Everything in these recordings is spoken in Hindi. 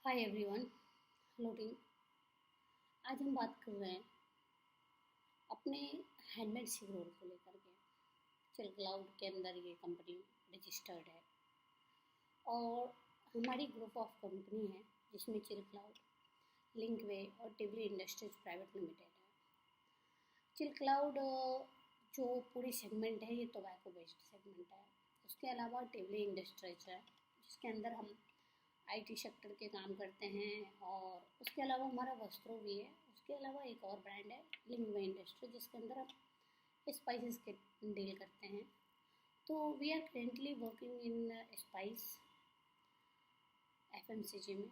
Hi everyone, hello team. आज हम बात कर रहे हैं अपने हैंडमेड सिगरोल को लेकर के। चिल क्लाउड के अंदर ये कंपनी रजिस्टर्ड है और हमारी ग्रुप ऑफ कंपनी है जिसमें चिल क्लाउड, लिंकवे और टिवली इंडस्ट्रीज प्राइवेट लिमिटेड है। चिल क्लाउड जो पूरी सेगमेंट है ये टोबैको बेस्ड सेगमेंट है। उसके अलावा टिवली इंडस्ट्रीज है जिसके अंदर हम आईटी सेक्टर के काम करते हैं और उसके अलावा हमारा वस्त्रों भी है। उसके अलावा एक और ब्रांड है लिंगवे इंडस्ट्री जिसके अंदर हम स्पाइसेस के डील करते हैं। तो we are currently working in spice FMCG में।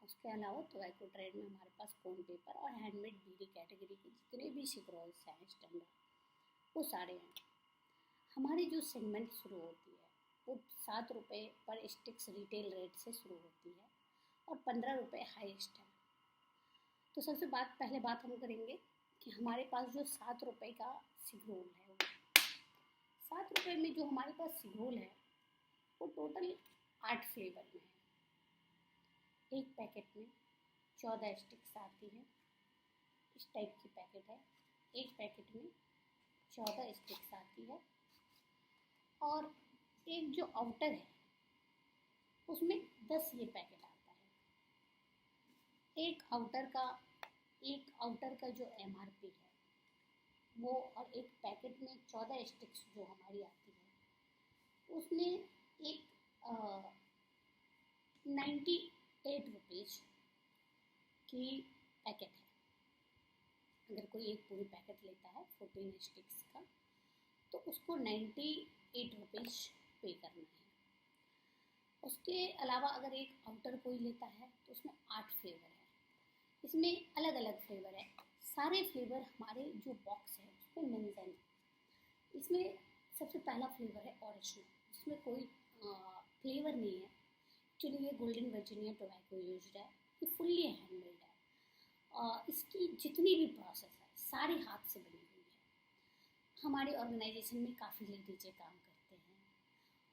उसके अलावा टोबैको ट्रेड में हमारे पास कोन पेपर और हैंडमेड बीडी कैटेगरी के जितने भी सिगरोल्स हैं स्टैंडर्ड वो सारे हैं। हमारी जो सेगमेंट शुरू होती है वो 7 रुपये पर स्टिक्स रिटेल रेट से शुरू होती है और 15 रुपये हाईएस्ट है। तो सबसे पहले बात हम करेंगे कि हमारे पास जो 7 रुपये का सिगरोल है, वो 7 रुपये में जो हमारे पास सिगरोल है वो टोटल 8 फ्लेवर में है। एक पैकेट में 14 स्टिक्स आती है, इस टाइप की पैकेट है। एक पैकेट में 14 स्टिक्स आती है और एक जो आउटर है उसमें 10 ये पैकेट आता है। एक आउटर का जो एमआरपी है वो, और एक पैकेट में 14 स्टिक्स जो हमारी आती है उसमें एक 98 रुपीज़ की पैकेट है। अगर कोई एक पूरी पैकेट लेता है 14 स्टिक्स का तो उसको 98 रुपीज़ पे करना है। उसके अलावा अगर एक आउटर कोई लेता है तो उसमें 8 फ्लेवर है। इसमें अलग अलग फ्लेवर है। सारे फ्लेवर हमारे जो बॉक्स है उसमें मेंशन है। इसमें सबसे पहला फ्लेवर है ओरिजिनल, जिसमें कोई फ्लेवर नहीं है। एक्चुअली ये गोल्डन वर्जिनिया टोबैको यूज्ड है। ये फुल्ली हैंडमेड है। इसकी जितनी भी प्रोसेस है सारी हाथ से बनी हुई है। हमारे ऑर्गेनाइजेशन में काफ़ी लेडीज़ें काम करते हैं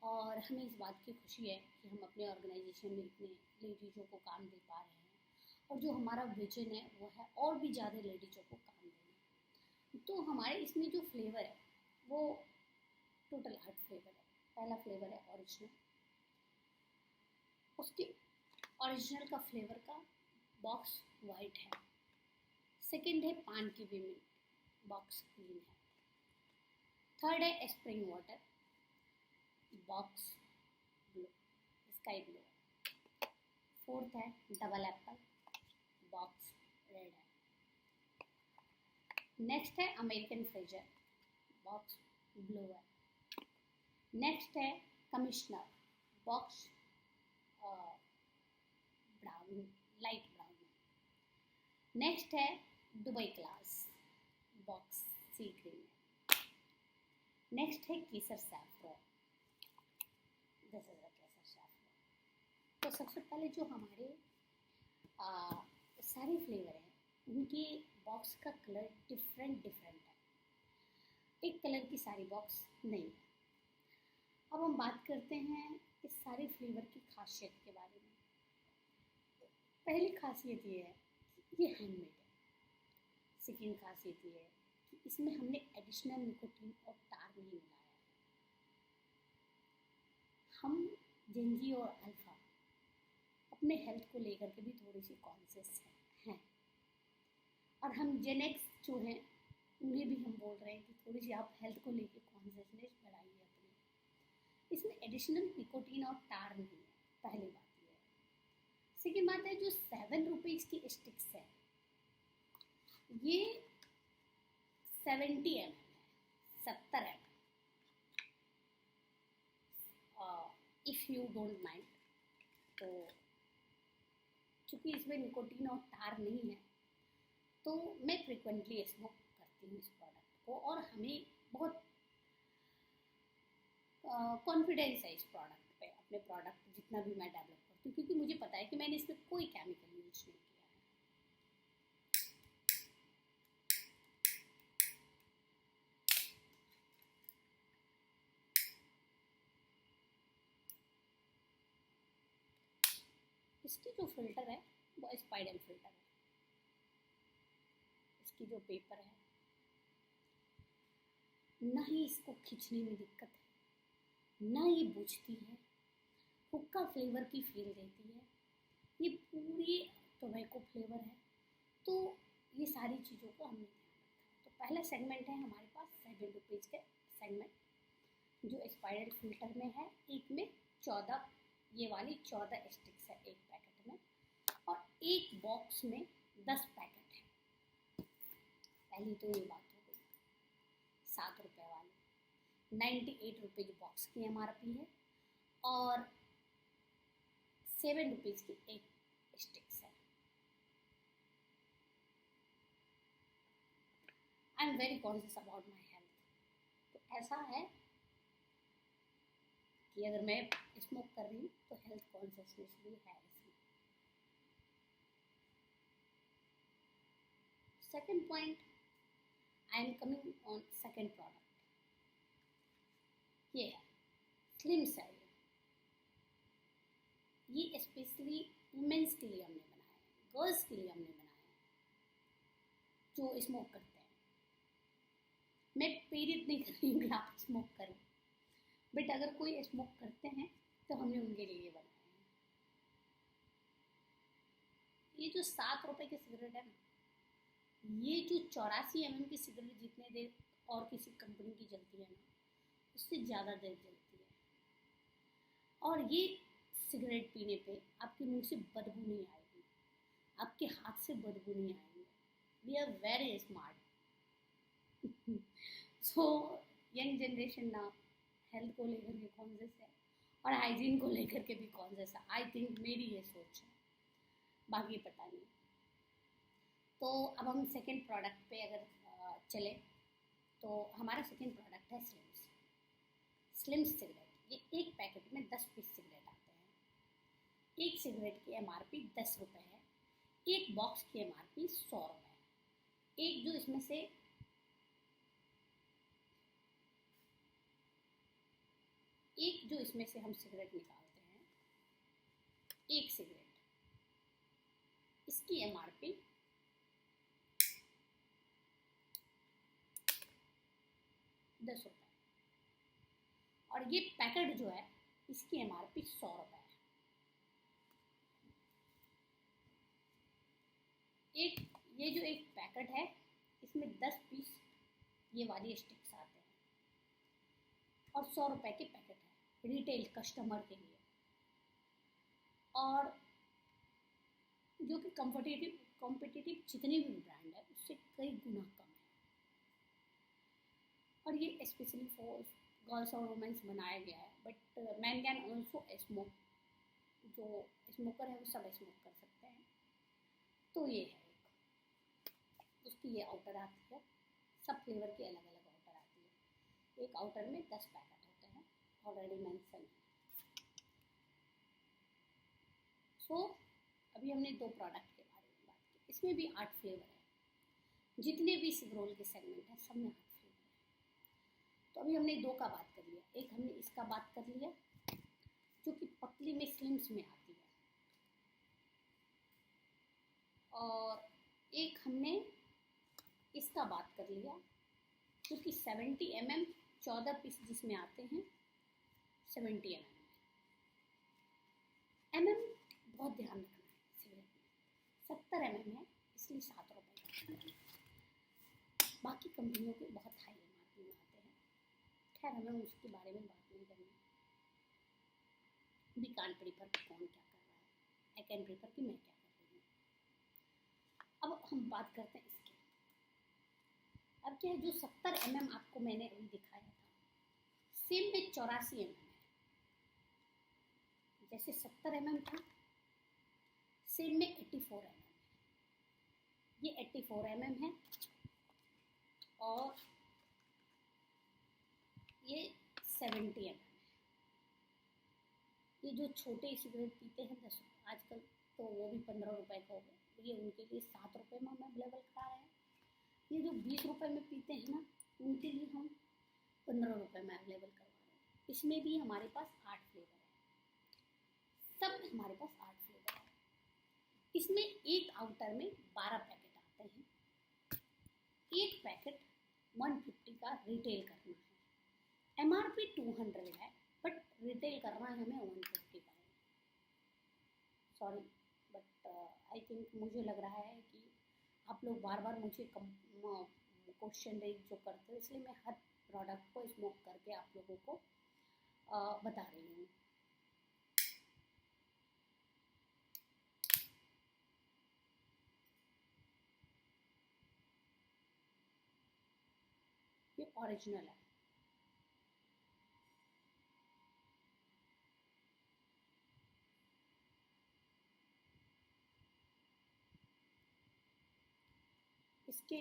और हमें इस बात की खुशी है कि हम अपने ऑर्गेनाइजेशन में इतने लेडीज़ों को काम दे पा रहे हैं और जो हमारा विजन है वो है और भी ज़्यादा लेडीज़ों को काम देना। तो हमारे इसमें जो फ्लेवर है वो टोटल 8 फ्लेवर है। पहला फ्लेवर है ओरिजिनल। उसके ओरिजिनल का फ्लेवर का बॉक्स वाइट है। सेकंड है पान की विमिन, बॉक्स ग्रीन है। थर्ड है spring water, box blue, sky blue. Fourth है डबल एप्पल, बॉक्स रेड है। नेक्स्ट है अमेरिकन फ्रेजर, बॉक्स ब्लू है। नेक्स्ट है commissioner, box brown, light brown है। नेक्स्ट है Dubai class, box sea green है। नेक्स्ट है केसर सैफरन, दिस इज द केसर सैफरन। तो सबसे पहले जो हमारे सारे फ्लेवर हैं उनके बॉक्स का कलर डिफरेंट है। एक कलर की सारी बॉक्स नहीं है। अब हम बात करते हैं इस सारे फ्लेवर की खासियत के बारे में। पहली खासियत ये है कि ये हैंडमेड है। सेकेंड खासियत ये है कि इसमें हमने एडिशनल निकोटीन और टार नहीं मिलाया है। हम जेंजी और अल्फा अपने हेल्थ को लेकर के भी थोड़ी सी कॉन्शियस हैं और हम जेनेक्स जो हैं उन्हें भी हम बोल रहे हैं कि थोड़ी सी आप हेल्थ को लेकर कॉन्शियसनेस बढ़ाइए अपनी। इसमें एडिशनल निकोटीन और टार नहीं है, पहली बात ये है। सेकेंड बात है जो 7 रुपीज़ की स्टिक्स है ये 70 ml है, 70 ml। If you don't mind, तो चूँकि इसमें निकोटीन और टार नहीं है तो मैं फ्रिक्वेंटली स्मोक करती हूँ इस प्रोडक्ट को और हमें बहुत कॉन्फिडेंस है इस प्रोडक्ट पे। अपने प्रोडक्ट जितना भी मैं डेवलप करती हूँ क्योंकि मुझे पता है कि मैंने इसमें कोई केमिकल यूज नहीं किया है। इसकी जो फिल्टर है वो स्पाइरल फिल्टर है। इसकी जो पेपर है ना ही इसको खींचने में दिक्कत है, ना ये बुझती है, हुक्का फ्लेवर की फील देती है, ये पूरी टोबैको फ्लेवर है। तो ये सारी चीज़ों को हमने ध्यान रखा। तो पहला सेगमेंट है हमारे पास 7 रुपीज़ के सेगमेंट जो स्पाइरल फिल्टर में है। एक में 14, ये वाली 14 स्टिक्स है एक पैकेट में, और एक बॉक्स में 10 पैकेट है। पहली तो ये बात हो गई 7 रुपये वाली। 98 रुपीज़ बॉक्स की MRP है और 7 रुपीज़ की एक स्टिक्स है। I am very conscious about my health. तो ऐसा है कि अगर मैं स्मोक कर रही हूँ तो हेल्थ कॉन्शियसनेस भी है इसमें। Second point, I am coming on second product, ये है स्लिम सेल। ये स्पेशली वुमेन्स के लिए हमने बनाया है, गर्ल्स के लिए हमने बनाया है जो स्मोक करते हैं। मैं प्रेरित नहीं कर रही हूँ कि आप स्मोक करें, बट अगर कोई स्मोक करते हैं तो हमने उनके लिए बनाया है। ये जो 7 रुपए की सिगरेट है ना, ये जो 84 mm की सिगरेट जितने देर और किसी कंपनी की जलती है ना, उससे ज़्यादा देर जलती है। और ये सिगरेट पीने पे आपके मुंह से बदबू नहीं आएगी, आपके हाथ से बदबू नहीं आएगी। We are very smart. So young generation ना हेल्थ को लेकर के कॉन्शियस है और हाइजीन को लेकर के भी कॉन्शियस है। आई थिंक मेरी ये सोच है, बाकी पता नहीं। तो अब हम सेकेंड प्रोडक्ट पे अगर चले तो हमारा सेकेंड प्रोडक्ट है स्लिम्स। स्लिम्स सिगरेट, ये एक पैकेट में 10 पीस सिगरेट आते हैं। एक सिगरेट की MRP 10 रुपये है, एक बॉक्स की MRP 100 रुपये। एक जो इसमें से हम सिगरेट निकालते हैं, एक सिगरेट, इसकी MRP 10 रुपये, और ये पैकेट जो है इसकी MRP 100 रुपये है। ये जो एक पैकेट है इसमें 10 पीस ये वाली स्टिक्स आते हैं और 100 रुपये के पैकेट है रिटेल कस्टमर के लिए, और जो कि कॉम्पिटिटिव जितने भी ब्रांड है उससे कई गुना कम है। और ये स्पेशली फॉर गर्ल्स और वुमेन्स बनाया गया है, but man can also smoke. जो स्मोकर है वो सब स्मोक कर सकते हैं। तो ये है एक, उसकी ये आउटर आती है, सब फ्लेवर की अलग अलग आउटर आती है। एक आउटर में 10 पैकेट होते हैं, ऑलरेडी मेंशन है। सो अभी हमने 2 प्रोडक्ट के बारे में बात की, इसमें भी 8 फ्लेवर है। जितने भी सिगरोल के सेगमेंट हैं सब में 8 फ्लेवर है। तो अभी हमने 2 का बात कर लिया, एक हमने इसका बात कर लिया जो कि पतली में स्लिम्स में आती है, और एक हमने इसका बात कर लिया जो कि 70 mm 14 पीस जिसमें आते हैं 70 mm बहुत ध्यान रखना है सिगरेट में। 70 mm है इसलिए 7 रुपये का। बाकी कंपनियों के बहुत हाई MRP में आते हैं, खैर हमें उसके बारे में बात नहीं करनी। वी कांट प्रेफर कौन क्या कर रहा है, आई कैन प्रेफर कि मैं क्या कर रही हूँ। अब हम बात करते हैं इसकी। अब क्या है, जो 70 mm आपको मैंने अभी दिखाया था, सेम में 84 mm है। जैसे 70 mm था, सेम में 84 mm है। ये 84 mm है और ये 70 mm है। ये जो छोटे सिगरेट पीते हैं 10 आजकल तो वो भी 15 रुपये का हो गया, ये उनके लिए 7 रुपये में हम अवेलेबल करा रहे हैं। ये जो 20 रुपये में पीते हैं ना, उनके लिए हम 15 रुपये में अवेलेबल करवा रहे हैं। इसमें भी हमारे पास 8 फ्लेवर है, सब में हमारे पास 8 फ्लेवर है। इसमें एक आउटर में 12 पैकेट आते हैं। एक पैकेट 150 का रिटेल करना है। MRP 200 है, बट रिटेल करना है हमें 150 का। सॉरी, बट आई थिंक मुझे लग रहा है कि आप लोग बार बार मुझे क्वेश्चन रेज जो करते हो, इसलिए मैं हर प्रोडक्ट को स्मोक करके आप लोगों को बता रही हूँ। ये ओरिजिनल है। इसके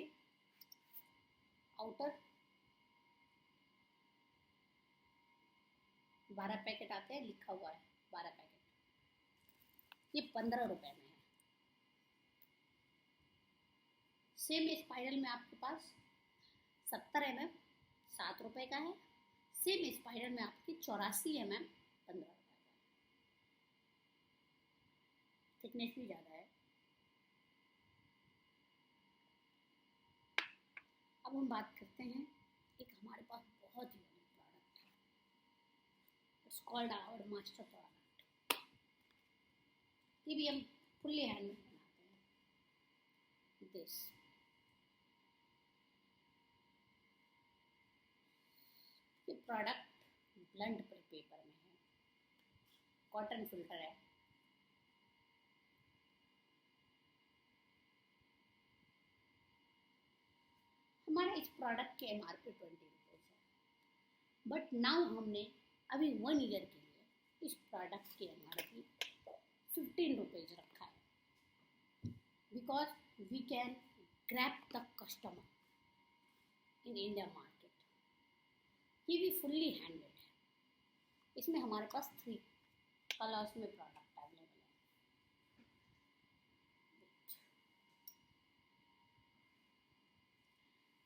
आउटर 12 पैकेट आते हैं, लिखा हुआ है 12 पैकेट। ये 15 रुपए में है। सेम स्पाइरल में आपके पास 70 mm 7 रुपए का है। सेम स्पाइरल में आपकी 84 mm 15 रुपए का है। थिकनेस भी ज़्यादा है। अब हम बात करते हैं, एक हमारे पास बहुत यूनिक प्रोडक्ट है, it's called our master product. ये भी हम फुल्ली हैंडमेड बनाते हैं। दिस ये प्रोडक्ट ब्लंट पेपर में है, कॉटन फिल्टर है। हमारा इस प्रोडक्ट के MRP 20 रुपीज़ है, बट नाउ हमने अभी 1 ईयर के लिए इस प्रोडक्ट के MRP 15 रुपीज़ रखा है, because we can grab the customer in India market. ये भी फुल्ली हैंडमेड है। इसमें हमारे पास 3 कलर्स में प्रोडक्ट अवेलेबल है।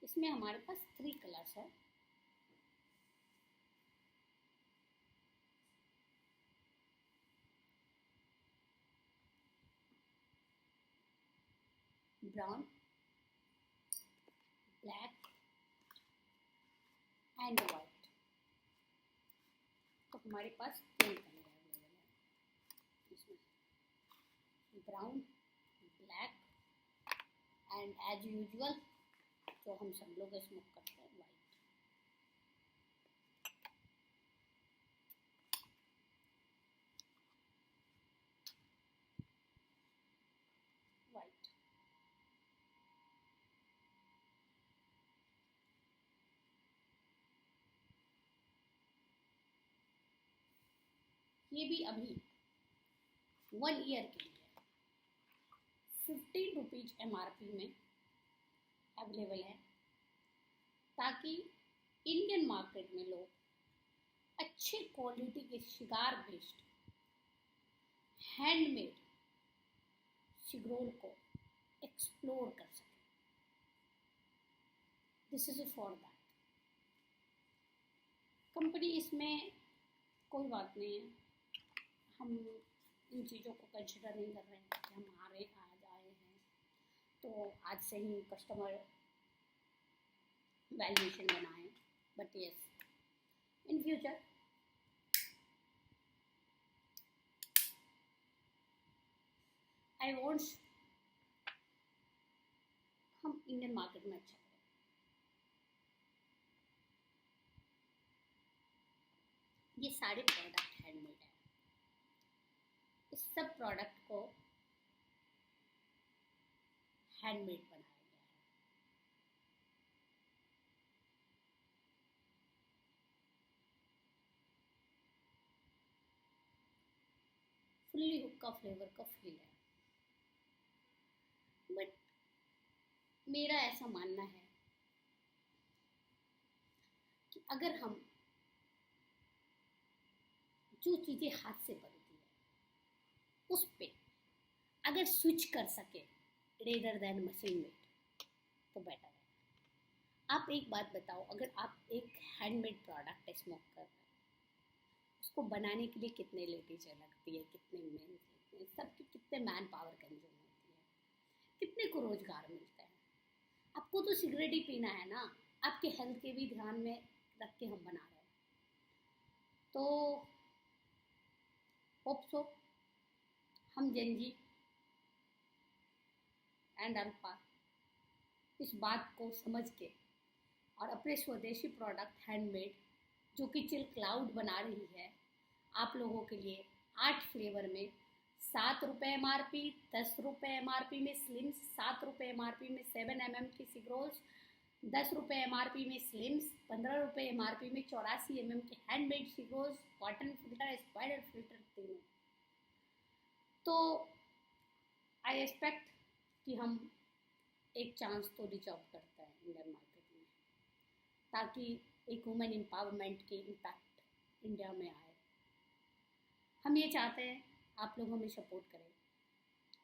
इसमें हमारे पास 3 कलर्स है। Brown, black and white. तो हमारे पास 3 कलर अवेलेबल है इसमें, brown, black and as usual जो हम सब लोग स्मोक करते हैं, वाइट। वाइट ये भी अभी 1 ईयर के लिए 15 रुपीज़ MRP में अवेलेबल है, ताकि इंडियन मार्केट में लोग अच्छे क्वालिटी के सिगार बेस्ड हैंडमेड सिगरोल को एक्सप्लोर कर सकें। This is for that. Company इसमें कोई बात नहीं है, हम इन चीज़ों को कंसिडर नहीं कर रहे हैं कि हम आज आए हैं तो आज से ही कस्टमर वैल्यूएशन बनाएं, but yes in future I wants हम इंडियन मार्केट में अच्छा करें। ये सारे प्रोडक्ट हैंडमेड है। इस सब प्रोडक्ट को हैंडमेड बनाया गया है। फुल्ली हुक्का फ्लेवर का फील है, बट मेरा ऐसा मानना है कि अगर हम जो चीज़ें हाथ से बनती है उस पे अगर स्विच कर सके रेदर देन मशीन मेड तो बेटर है। आप एक बात बताओ, अगर आप एक हैंडमेड प्रोडक्ट स्मोक कर रहे हैं, उसको बनाने के लिए कितने लेडीज लगती है, कितने मेन लगते हैं, सबके कितने मैन पावर कंज्यूम होते हैं। को रोजगार मिलते हैं। आपको तो सिगरेट ही पीना है ना, आपके हेल्थ के भी ध्यान में रख के हम बना रहे हैं। तो होप सो हम जेनजी एंड अल्फा इस बात को समझ के और अपने स्वदेशी प्रोडक्ट हैंडमेड जो कि चिल क्लाउड बना रही है आप लोगों के लिए 8 फ्लेवर में, 7 रुपये MRP, 10 रुपये MRP में स्लिम्स, 7 रुपये MRP में 7 mm की सिग्रोल्स, 10 रुपये MRP में स्लिम्स, 15 रुपये MRP में 84 mm के हैंडमेड सिग्रोल्स, कॉटन फिल्टर, स्पाइडर फिल्टर तीनों। तो आई एक्सपेक्ट कि हम एक चांस तो डिजर्व करते हैं इंडियन मार्केट में, ताकि एक वुमेन एम्पावरमेंट के इम्पैक्ट इंडिया में आए। हम ये चाहते हैं आप लोग हमें सपोर्ट करें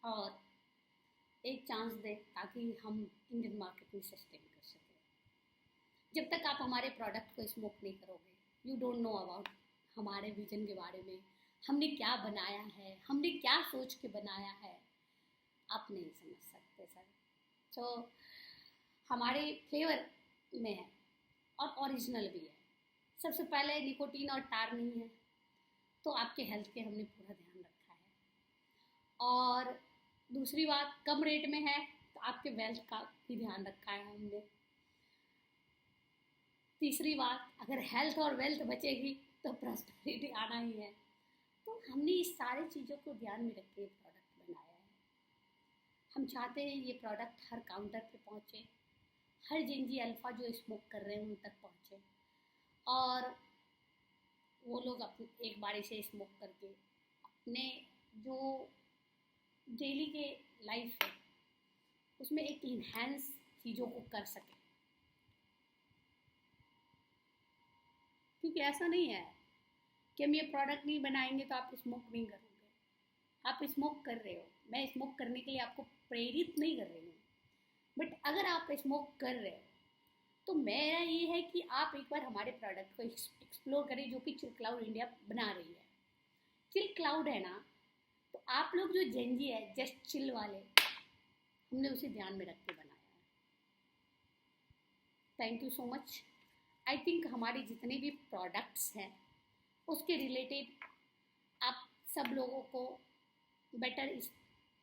और एक चांस दें ताकि हम इंडियन मार्केट में सस्टेन कर सकें। जब तक आप हमारे प्रोडक्ट को स्मोक नहीं करोगे, यू डोंट नो अबाउट हमारे विजन के बारे में, हमने क्या बनाया है, हमने क्या सोच के बनाया है, आप नहीं समझ सकते सर। तो हमारे फ्लेवर में है और ओरिजिनल भी है। सबसे पहले निकोटीन और टार नहीं है, तो आपके हेल्थ के हमने पूरा ध्यान रखा है। और दूसरी बात, कम रेट में है तो आपके वेल्थ का भी ध्यान रखा है हमने। तीसरी बात, अगर हेल्थ और वेल्थ बचेगी तो प्रॉस्पेरिटी आना ही है। तो हमने इस सारी चीज़ों को ध्यान में रख के प्रोडक्ट बनाया है। हम चाहते हैं ये प्रोडक्ट हर काउंटर पे पहुँचे, हर जेनजी अल्फा जो स्मोक कर रहे हैं उन तक पहुँचे और वो लोग अपने एक बारी से स्मोक करके अपने जो डेली के लाइफ है उसमें एक इन्हेंस चीज़ों को कर सके। क्योंकि ऐसा नहीं है कि हम ये प्रोडक्ट नहीं बनाएंगे तो आप स्मोक नहीं करोगे। आप स्मोक कर रहे हो, मैं स्मोक करने के लिए आपको प्रेरित नहीं कर रही हूँ, बट अगर आप स्मोक कर रहे हो तो मेरा ये है कि आप एक बार हमारे प्रोडक्ट को एक्सप्लोर करें जो कि चिल क्लाउड इंडिया बना रही है। चिल क्लाउड है ना, तो आप लोग जो जेनजी है जस्ट चिल वाले, हमने उसे ध्यान में रख के बनाया है। Thank you so much. I think हमारे जितने भी प्रोडक्ट्स हैं उसके रिलेटेड आप सब लोगों को बेटर इस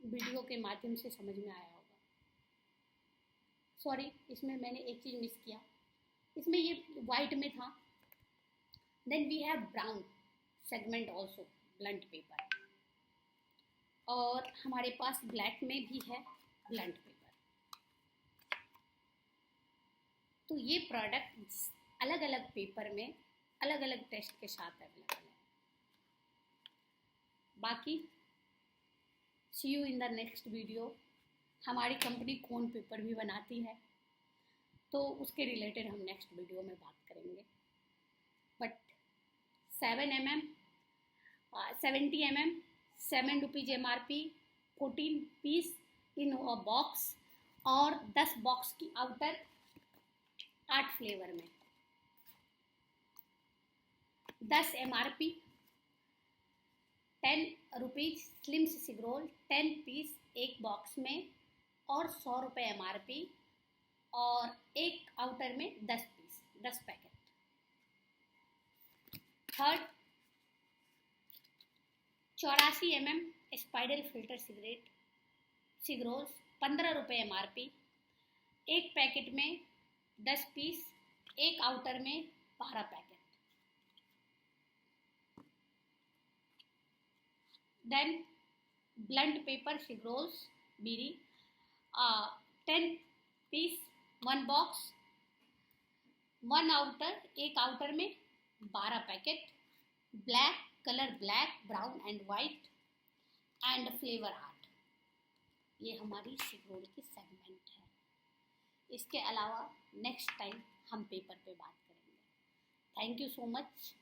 वीडियो के माध्यम से समझ में आया होगा। सॉरी, इसमें मैंने एक चीज़ मिस किया, इसमें ये वाइट में था। Then we have brown segment also, blunt paper, और हमारे पास ब्लैक में भी है ब्लंट पेपर। तो ये प्रोडक्ट अलग अलग पेपर में अलग अलग टेस्ट के साथ अवेलेबल है। बाकी see you in the next video. हमारी कंपनी कोन पेपर भी बनाती है, तो उसके रिलेटेड हम नेक्स्ट वीडियो में बात करेंगे। But 7 mm 70 mm 7 rupees MRP, 14 piece in box और 10 बॉक्स की आउटर 8 फ्लेवर में, 10 MRP, 10 रुपीज़ स्लिम्स सिग्रोल 10 पीस एक बॉक्स में और 100 रुपये MRP, और एक आउटर में 10 piece 10 packet. Third 84 mm spider filter सिगरोल्स 15 रुपये MRP, एक पैकेट में 10 पीस, एक आउटर में 12 पैकेट। देन ब्लंट पेपर सिगरोल्स बीड़ी 10 पीस 1 बॉक्स, 1 आउटर, एक आउटर में 12 packet, black colour, black, brown and white and flavour heart. ये हमारी सिगरोल की सेगमेंट है। इसके अलावा नेक्स्ट टाइम हम पेपर पे बात करेंगे। Thank you so much.